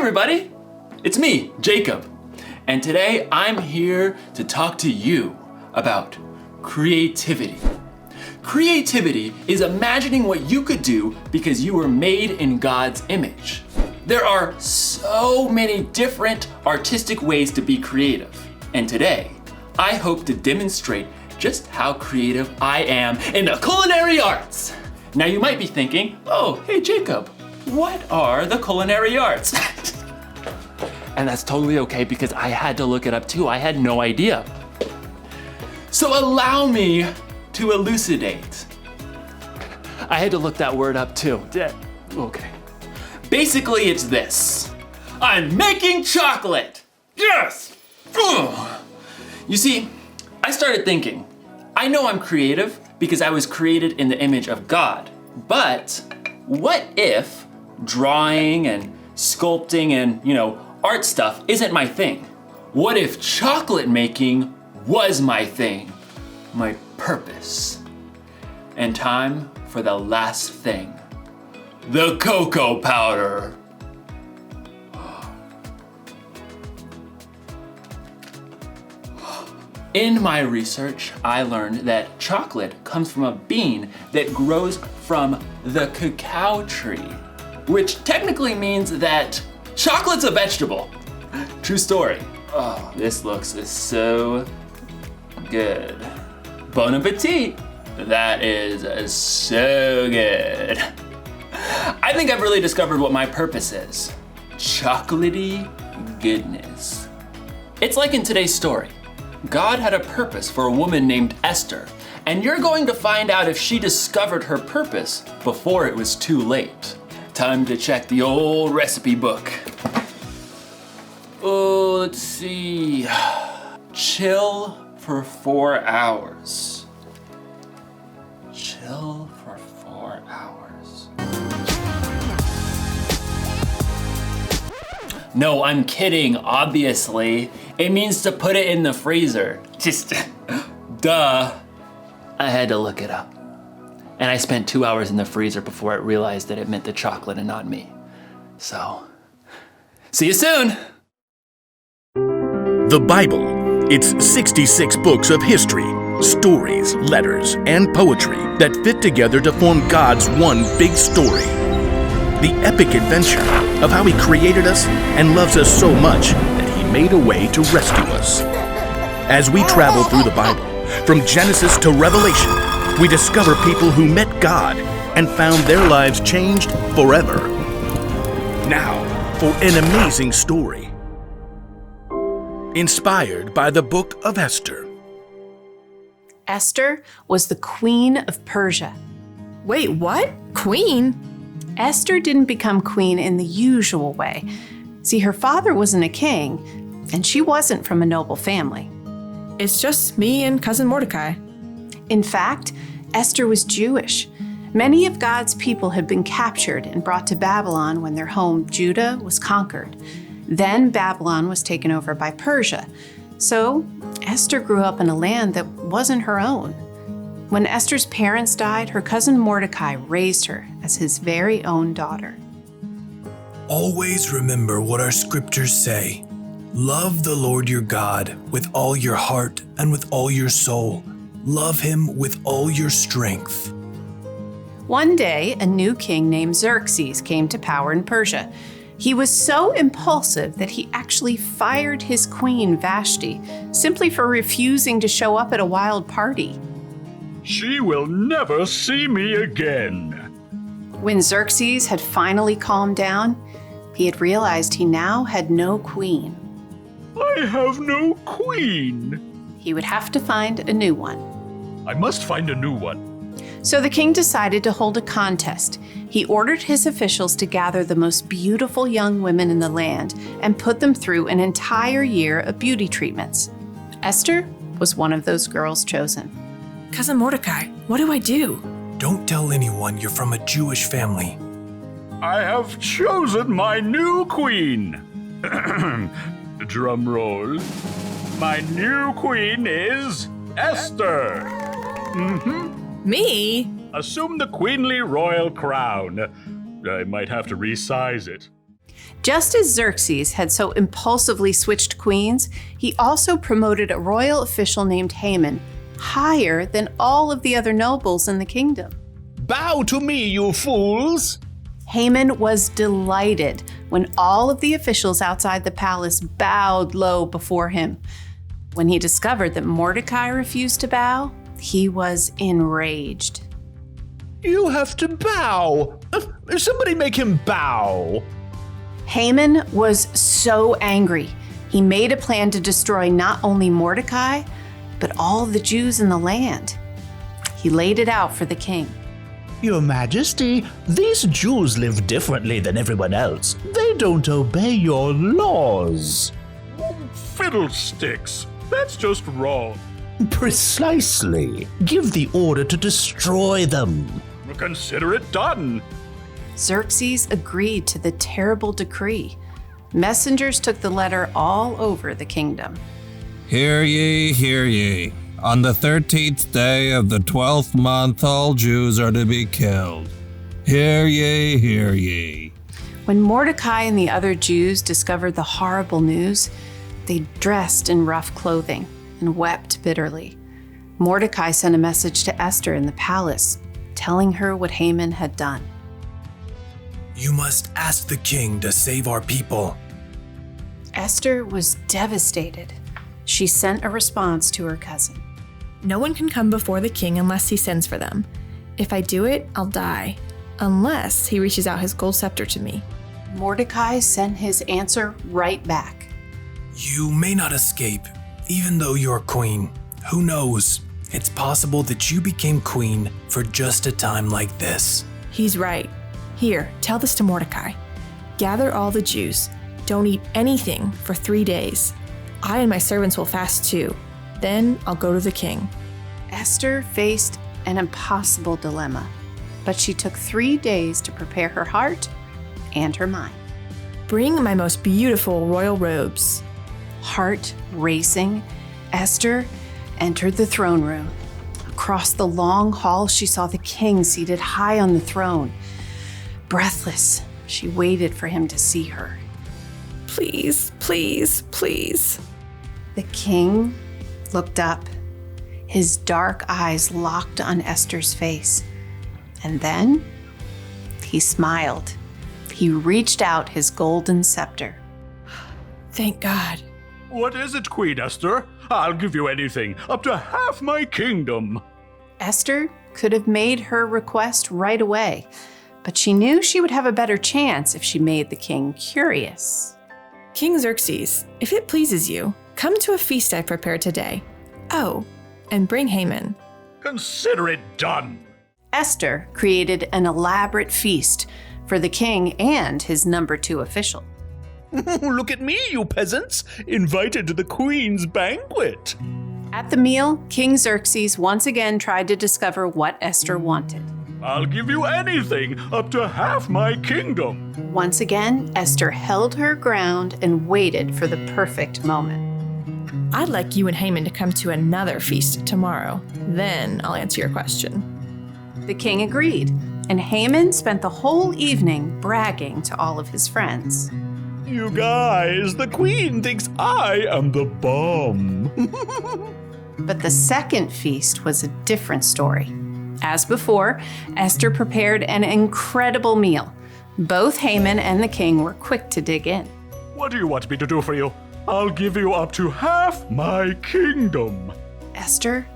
everybody, it's me, Jacob, and today I'm here to talk to you about creativity. Creativity is imagining what you could do because you were made in God's image. There are so many different artistic ways to be creative, and today I hope to demonstrate just how creative I am in the culinary arts. Now you might be thinking, oh, hey Jacob, what are the culinary arts? And that's totally okay because I had to look it up too. I had no idea. So allow me to elucidate. I had to look that word up too. Okay. Basically, it's this. I'm making chocolate. Yes! Ugh. You see, I started thinking, I know I'm creative because I was created in the image of God. But what if drawing and sculpting and, art stuff isn't my thing? What if chocolate making was my thing, my purpose? And time for the last thing, the cocoa powder. In my research, I learned that chocolate comes from a bean that grows from the cacao tree, which technically means that chocolate's a vegetable. True story. Oh, this looks so good. Bon appetit. That is so good. I think I've really discovered what my purpose is. Chocolatey goodness. It's like in today's story. God had a purpose for a woman named Esther, and you're going to find out if she discovered her purpose before it was too late. Time to check the old recipe book. Oh, let's see. Chill for 4 hours. Chill for 4 hours. No, I'm kidding, obviously. It means to put it in the freezer. Just, duh. I had to look it up. And I spent 2 hours in the freezer before I realized that it meant the chocolate and not me. So, see you soon. The Bible. It's 66 books of history, stories, letters, and poetry that fit together to form God's one big story. The epic adventure of how He created us and loves us so much that He made a way to rescue us. As we travel through the Bible, from Genesis to Revelation, we discover people who met God and found their lives changed forever. Now, for an amazing story. Inspired by the Book of Esther. Esther was the queen of Persia. Wait, what? Queen? Esther didn't become queen in the usual way. See, her father wasn't a king, and she wasn't from a noble family. It's just me and cousin Mordecai. In fact, Esther was Jewish. Many of God's people had been captured and brought to Babylon when their home, Judah, was conquered. Then Babylon was taken over by Persia. So Esther grew up in a land that wasn't her own. When Esther's parents died, her cousin Mordecai raised her as his very own daughter. Always remember what our scriptures say. Love the Lord your God with all your heart and with all your soul. Love Him with all your strength. One day, a new king named Xerxes came to power in Persia. He was so impulsive that he actually fired his queen Vashti simply for refusing to show up at a wild party. She will never see me again. When Xerxes had finally calmed down, he had realized he now had no queen. I have no queen. He would have to find a new one. I must find a new one. So the king decided to hold a contest. He ordered his officials to gather the most beautiful young women in the land and put them through an entire year of beauty treatments. Esther was one of those girls chosen. Cousin Mordecai, what do I do? Don't tell anyone you're from a Jewish family. I have chosen my new queen. Drum roll. My new queen is Esther. Me? Assume the queenly royal crown. I might have to resize it. Just as Xerxes had so impulsively switched queens, he also promoted a royal official named Haman higher than all of the other nobles in the kingdom. Bow to me, you fools! Haman was delighted when all of the officials outside the palace bowed low before him. When he discovered that Mordecai refused to bow, he was enraged. You have to bow! Somebody make him bow! Haman was so angry. He made a plan to destroy not only Mordecai, but all the Jews in the land. He laid it out for the king. Your Majesty, these Jews live differently than everyone else. They don't obey your laws. Fiddlesticks! That's just wrong. Precisely. Give the order to destroy them. Consider it done. Xerxes agreed to the terrible decree. Messengers took the letter all over the kingdom. Hear ye, hear ye. On the 13th day of the 12th month, all Jews are to be killed. Hear ye, hear ye. When Mordecai and the other Jews discovered the horrible news, they dressed in rough clothing and wept bitterly. Mordecai sent a message to Esther in the palace, telling her what Haman had done. You must ask the king to save our people. Esther was devastated. She sent a response to her cousin. No one can come before the king unless he sends for them. If I do it, I'll die, unless he reaches out his gold scepter to me. Mordecai sent his answer right back. You may not escape, even though you're queen. Who knows? It's possible that you became queen for just a time like this. He's right. Here, tell this to Mordecai. Gather all the Jews. Don't eat anything for 3 days. I and my servants will fast too. Then I'll go to the king. Esther faced an impossible dilemma, but she took 3 days to prepare her heart and her mind. Bring my most beautiful royal robes. Heart racing, Esther entered the throne room. Across the long hall, she saw the king seated high on the throne. Breathless, she waited for him to see her. Please, please, please. The king looked up, his dark eyes locked on Esther's face. And then he smiled. He reached out his golden scepter. Thank God. What is it, Queen Esther? I'll give you anything, up to half my kingdom. Esther could have made her request right away, but she knew she would have a better chance if she made the king curious. King Xerxes, if it pleases you, come to a feast I prepared today. Oh, and bring Haman. Consider it done. Esther created an elaborate feast for the king and his number 2 official. Look at me, you peasants, invited to the queen's banquet. At the meal, King Xerxes once again tried to discover what Esther wanted. I'll give you anything, up to half my kingdom. Once again, Esther held her ground and waited for the perfect moment. I'd like you and Haman to come to another feast tomorrow. Then I'll answer your question. The king agreed, and Haman spent the whole evening bragging to all of his friends. You guys, the queen thinks I am the bomb. But the second feast was a different story. As before, Esther prepared an incredible meal. Both Haman and the king were quick to dig in. What do you want me to do for you? I'll give you up to half my kingdom. Esther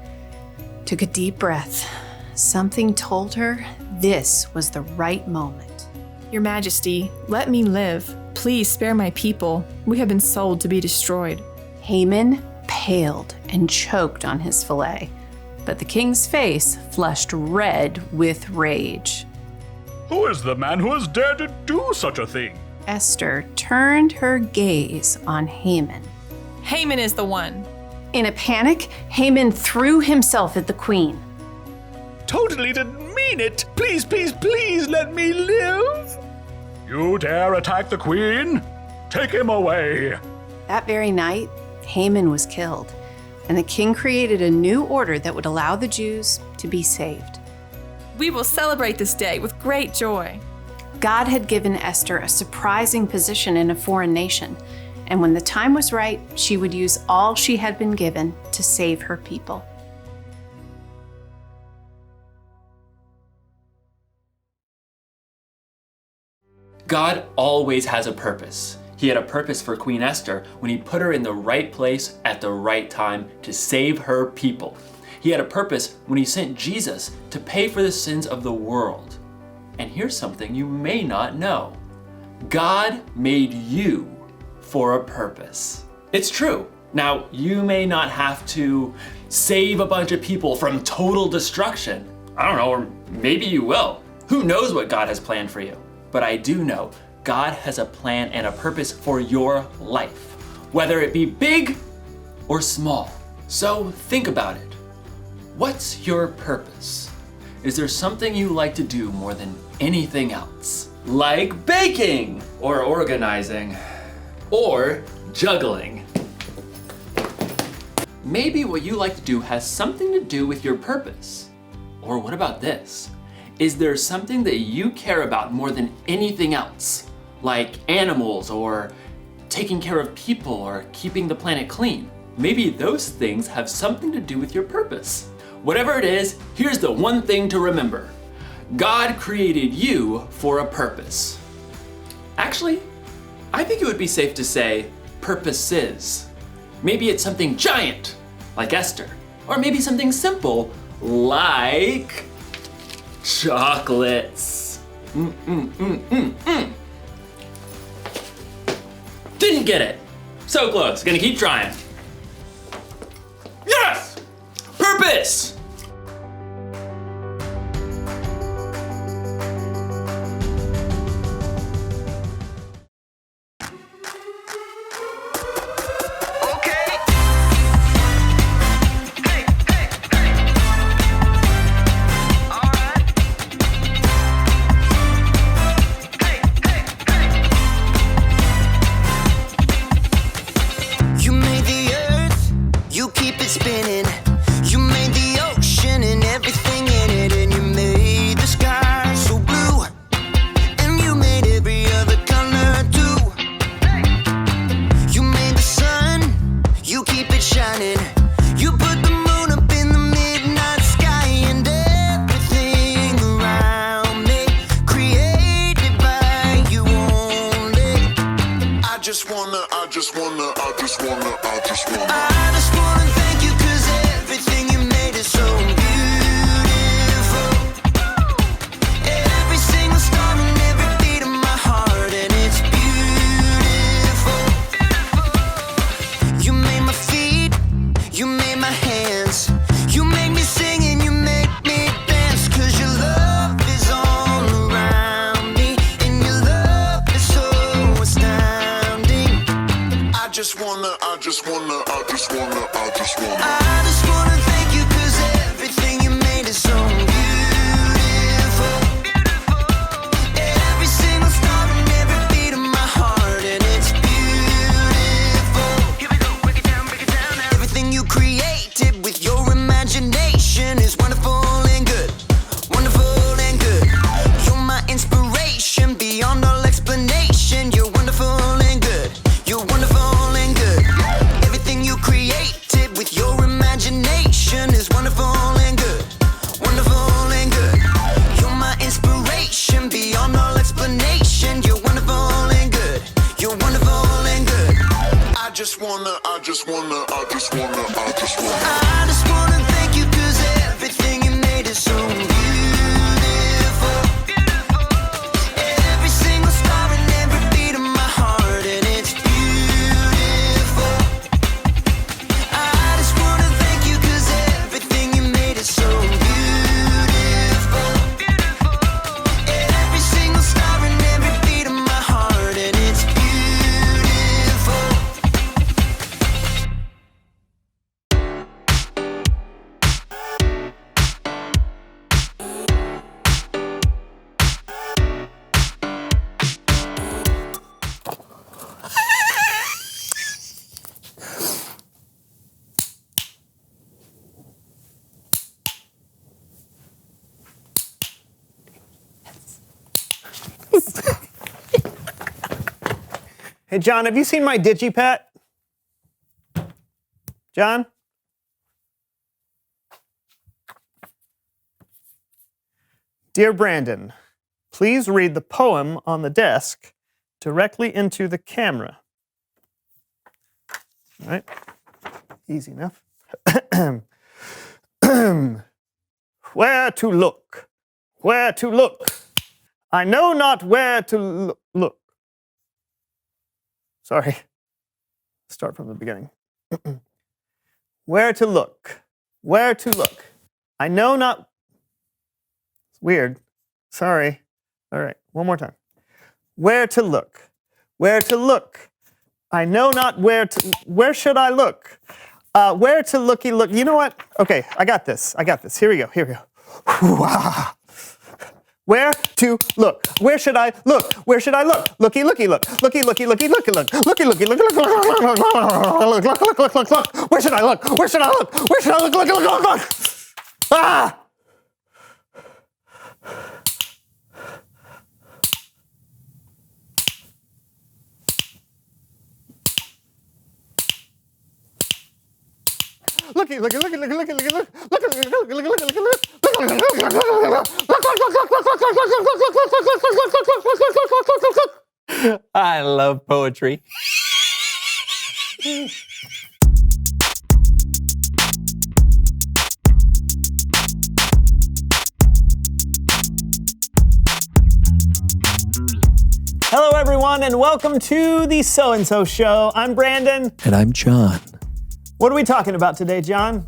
took a deep breath. Something told her this was the right moment. Your Majesty, let me live. Please spare my people. We have been sold to be destroyed. Haman paled and choked on his fillet, but the king's face flushed red with rage. Who is the man who has dared to do such a thing? Esther turned her gaze on Haman. Haman is the one. In a panic, Haman threw himself at the queen. Totally didn't mean it. Please, please, please let me live. You dare attack the queen? Take him away. That very night, Haman was killed, and the king created a new order that would allow the Jews to be saved. We will celebrate this day with great joy. God had given Esther a surprising position in a foreign nation, and when the time was right, she would use all she had been given to save her people. God always has a purpose. He had a purpose for Queen Esther when he put her in the right place at the right time to save her people. He had a purpose when he sent Jesus to pay for the sins of the world. And here's something you may not know. God made you for a purpose. It's true. Now, you may not have to save a bunch of people from total destruction. I don't know, or maybe you will. Who knows what God has planned for you? But I do know God has a plan and a purpose for your life, whether it be big or small. So think about it. What's your purpose? Is there something you like to do more than anything else? Like baking, or organizing, or juggling. Maybe what you like to do has something to do with your purpose. Or what about this? Is there something that you care about more than anything else? Like animals, or taking care of people, or keeping the planet clean? Maybe those things have something to do with your purpose. Whatever it is, here's the one thing to remember. God created you for a purpose. Actually, I think it would be safe to say purposes. Maybe it's something giant, like Esther, or maybe something simple, like chocolates. Didn't get it. So close, gonna keep trying. Yes! Purpose! I just wanna thank you 'cause everything you made is so beautiful. Every single star and every beat of my heart, and it's beautiful. You made my feet, you made my hands, you made me sing and you made me dance, 'cause your love is all around me, and your love is so astounding. I just wanna Hey, John, have you seen my DigiPet? John? Dear Brandon, please read the poem on the desk directly into the camera. All right, easy enough. Where to look? Where to look? I know not where to look. Sorry. Start from the beginning. Where to look? Where to look? I know not. It's weird. Sorry. All right, one more time. Where to look? Where to look? I know not where to. Where should I look? Where to looky look? You know what? Okay, I got this. Here we go. Wow. Where to look? Where should I look? Where should I look? Looky, looky, look. Looky, looky, looky, looky, look. Looky, looky, look. Look. Where should I look? Where should I look? Where should I look? Look. Ah! Looky, looky, looky, looky, looky, looky, look. I love poetry. Hello, everyone, and welcome to the So-and-So Show. I'm Brandon. And I'm John. What are we talking about today, John?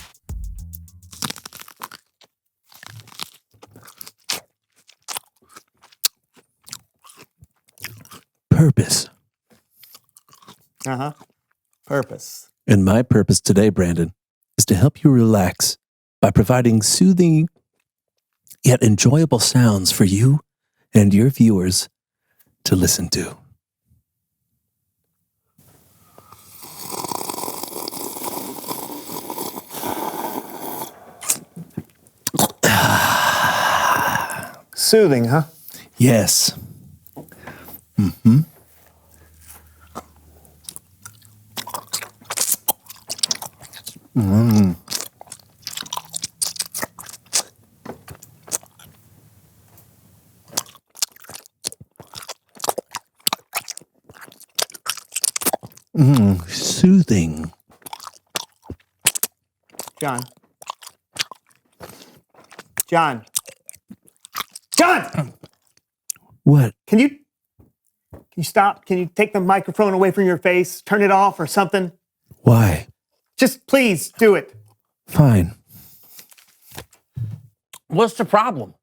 Purpose. Purpose. And my purpose today, Brandon, is to help you relax by providing soothing yet enjoyable sounds for you and your viewers to listen to. Soothing, huh? Yes. Mm-hmm. Mm. Soothing. John. What? Can you stop? Can you take the microphone away from your face? Turn it off or something? Why? Just please do it. Fine. What's the problem?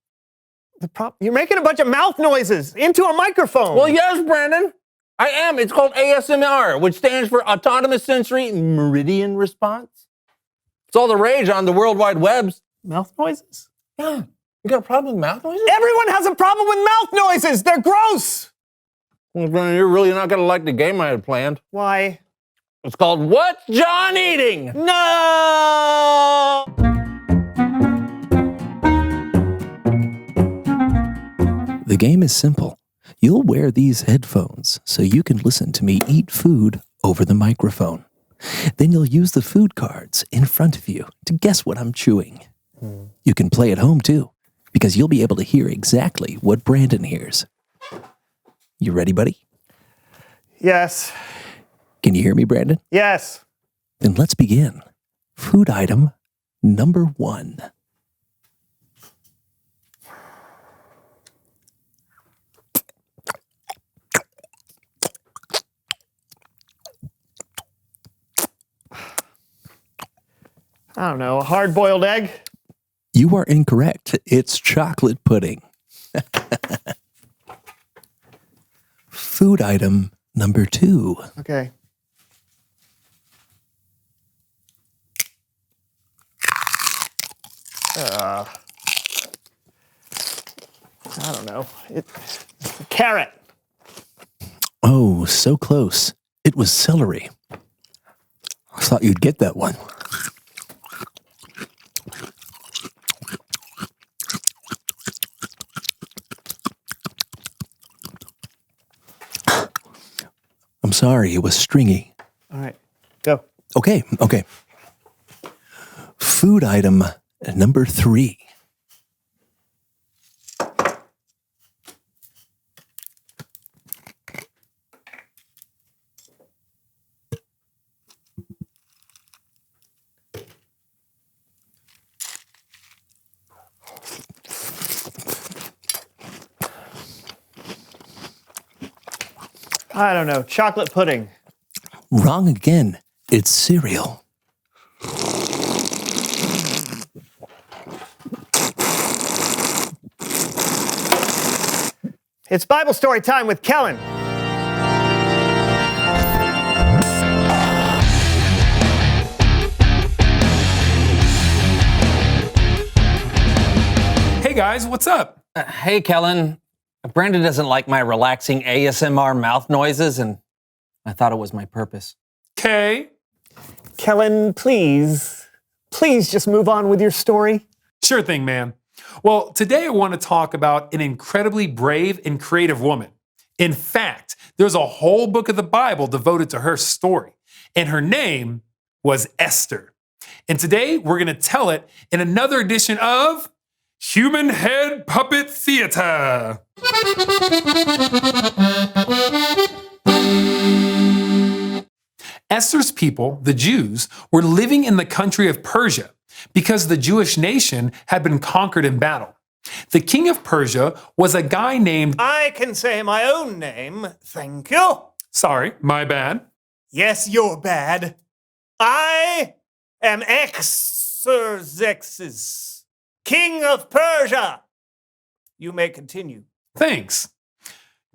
You're making a bunch of mouth noises into a microphone. Well, yes, Brandon. I am. It's called ASMR, which stands for Autonomous Sensory Meridian Response. It's all the rage on the World Wide Webs. Mouth noises? Yeah. You got a problem with mouth noises? Everyone has a problem with mouth noises. They're gross. Well, Brandon, you're really not going to like the game I had planned. Why? It's called What's John Eating? No! The game is simple. You'll wear these headphones so you can listen to me eat food over the microphone. Then you'll use the food cards in front of you to guess what I'm chewing. You can play at home too, because you'll be able to hear exactly what Brandon hears. You ready, buddy? Yes. Can you hear me, Brandon? Yes. Then let's begin. Food item number 1. I don't know, a hard-boiled egg? You are incorrect. It's chocolate pudding. Food item number 2. Okay. I don't know. It's a carrot. Oh, so close. It was celery. I thought you'd get that one. sorry, it was stringy. All right, go. Okay. Food item number 3. I don't know, chocolate pudding. Wrong again. It's cereal. It's Bible story time with Kellen. Hey guys, what's up? Hey, Kellen. Brandon doesn't like my relaxing ASMR mouth noises, and I thought it was my purpose. Okay. Kellen, please just move on with your story. Sure thing, man. Well, today I want to talk about an incredibly brave and creative woman. In fact, there's a whole book of the Bible devoted to her story, and her name was Esther. And today we're going to tell it in another edition of Human Head Puppet Theater. Esther's people, the Jews, were living in the country of Persia because the Jewish nation had been conquered in battle. The king of Persia was a guy named... I can say my own name, thank you. Sorry, my bad. Yes, you're bad. I am Xerxes, king of Persia. You may continue. Thanks.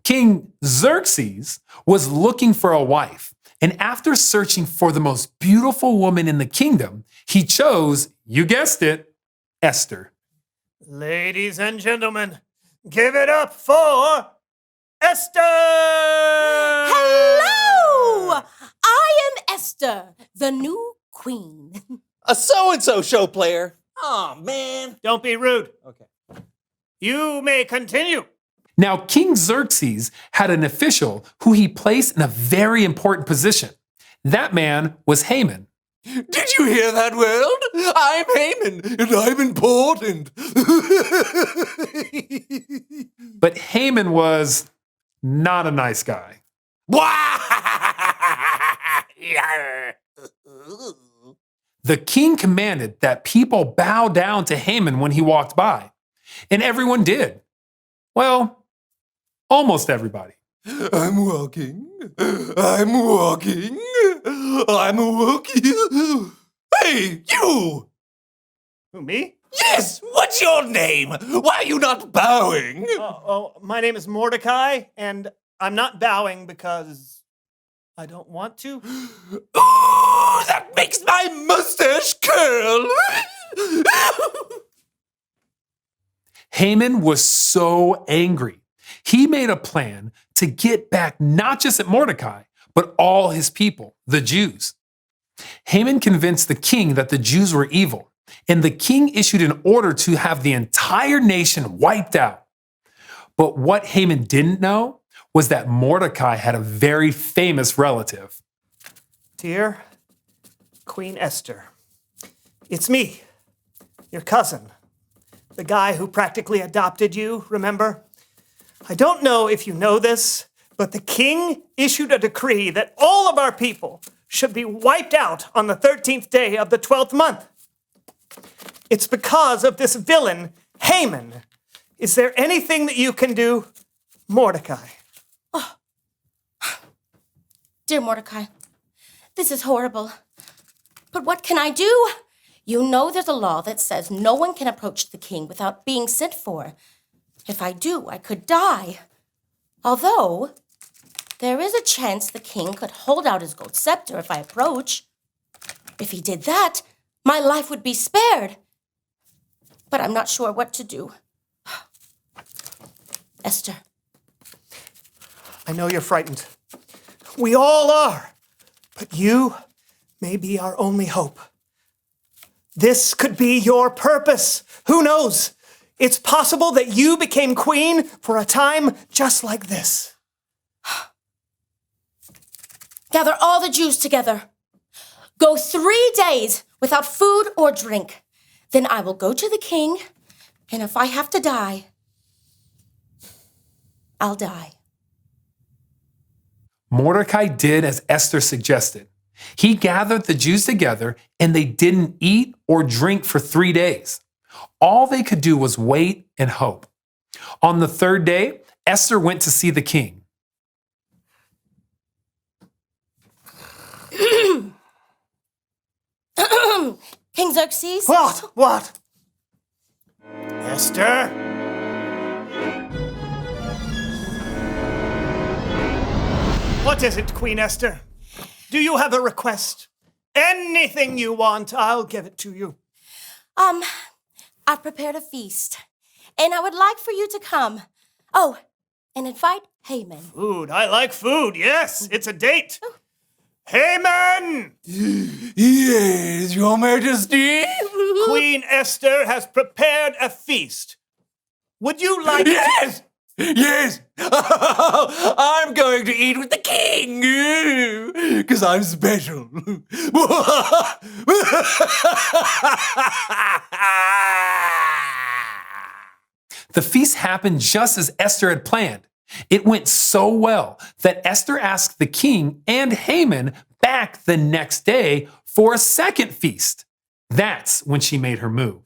King Xerxes was looking for a wife, and after searching for the most beautiful woman in the kingdom, he chose, you guessed it, Esther. Ladies and gentlemen, give it up for Esther! Hello! I am Esther, the new queen. A so-and-so show player. Oh, man. Don't be rude. Okay. You may continue. Now, King Xerxes had an official who he placed in a very important position. That man was Haman. Did you hear that, world? I'm Haman, and I'm important. But Haman was not a nice guy. The king commanded that people bow down to Haman when he walked by, and everyone did. Well, almost everybody. I'm walking. Hey, you! Who, me? Yes, what's your name? Why are you not bowing? My name is Mordecai, and I'm not bowing because I don't want to. Oh, that makes my mustache curl. Haman was so angry. He made a plan to get back not just at Mordecai, but all his people, the Jews. Haman convinced the king that the Jews were evil, and the king issued an order to have the entire nation wiped out. But what Haman didn't know was that Mordecai had a very famous relative. Dear Queen Esther, it's me, your cousin, the guy who practically adopted you, remember? I don't know if you know this, but the king issued a decree that all of our people should be wiped out on the 13th day of the 12th month. It's because of this villain, Haman. Is there anything that you can do, Mordecai? Oh. Dear Mordecai, this is horrible. But what can I do? You know there's a law that says no one can approach the king without being sent for. If I do, I could die. Although, there is a chance the king could hold out his gold scepter if I approach. If he did that, my life would be spared. But I'm not sure what to do. Esther. I know you're frightened. We all are. But you may be our only hope. This could be your purpose. Who knows? It's possible that you became queen for a time just like this. Gather all the Jews together. Go 3 days without food or drink. Then I will go to the king, and if I have to die, I'll die. Mordecai did as Esther suggested. He gathered the Jews together, and they didn't eat or drink for 3 days. All they could do was wait and hope. On the 3rd day, Esther went to see the king. King Xerxes? What? Esther? What is it, Queen Esther? Do you have a request? Anything you want, I'll give it to you. I've prepared a feast, and I would like for you to come. Oh, and invite Haman. Food. I like food. Yes, it's a date. Haman! Yes, Your Majesty. Queen Esther has prepared a feast. Would you like Yes! Yes! I'm going to eat with the king! Because I'm special. The feast happened just as Esther had planned. It went so well that Esther asked the king and Haman back the next day for a second feast. That's when she made her move.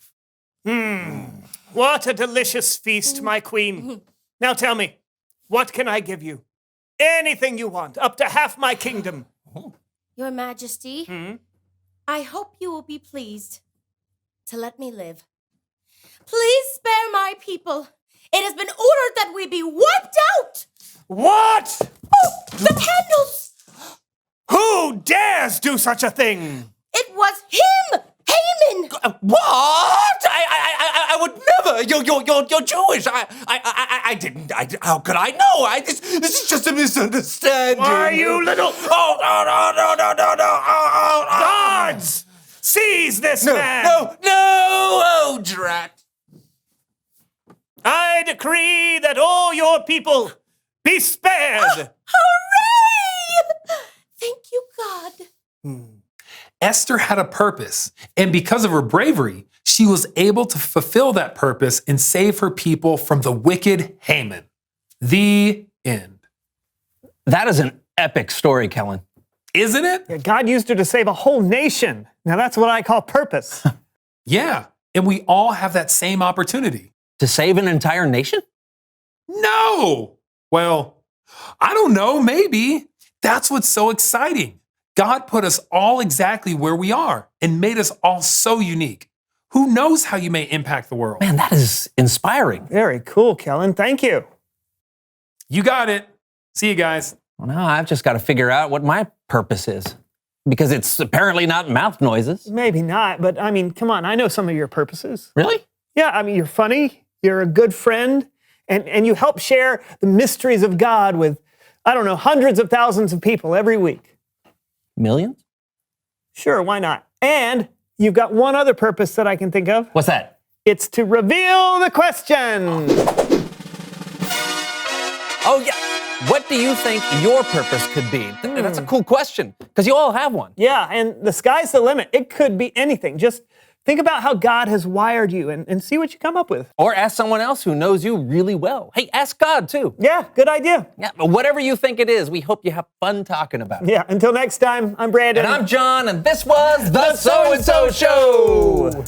What a delicious feast, my queen. Now tell me, what can I give you? Anything you want, up to half my kingdom. Your Majesty, I hope you will be pleased to let me live. Please spare my people. It has been ordered that we be wiped out. What? Oh, the candles. Who dares do such a thing? It was him, Haman. What? I would never. You're Jewish. I didn't. How could I know? This is just a misunderstanding. Why, you little... Oh, no. Guards! Seize this man! No, oh, drat. I decree that all your people be spared. Hooray! Thank you, God. Esther had a purpose, and because of her bravery, she was able to fulfill that purpose and save her people from the wicked Haman. The end. That is an epic story, Kellen. Isn't it? Yeah, God used her to save a whole nation. Now that's what I call purpose. Yeah, and we all have that same opportunity. To save an entire nation? No! Well, I don't know, maybe. That's what's so exciting. God put us all exactly where we are and made us all so unique. Who knows how you may impact the world? Man, that is inspiring. Very cool, Kellen. Thank you. You got it. See you guys. Well, now I've just got to figure out what my purpose is. Because it's apparently not mouth noises. Maybe not, but I mean, come on. I know some of your purposes. Really? Yeah, I mean, you're funny. You're a good friend. And you help share the mysteries of God with, I don't know, hundreds of thousands of people every week. Millions? Sure, why not? And you've got one other purpose that I can think of. What's that? It's to reveal the question. Oh, yeah. What do you think your purpose could be? That's a cool question, because you all have one. Yeah, and the sky's the limit. It could be anything. Just think about how God has wired you and see what you come up with. Or ask someone else who knows you really well. Hey, ask God, too. Yeah, good idea. Yeah, but whatever you think it is, we hope you have fun talking about it. Yeah, until next time, I'm Brandon. And I'm John, and this was The So-and-So Show.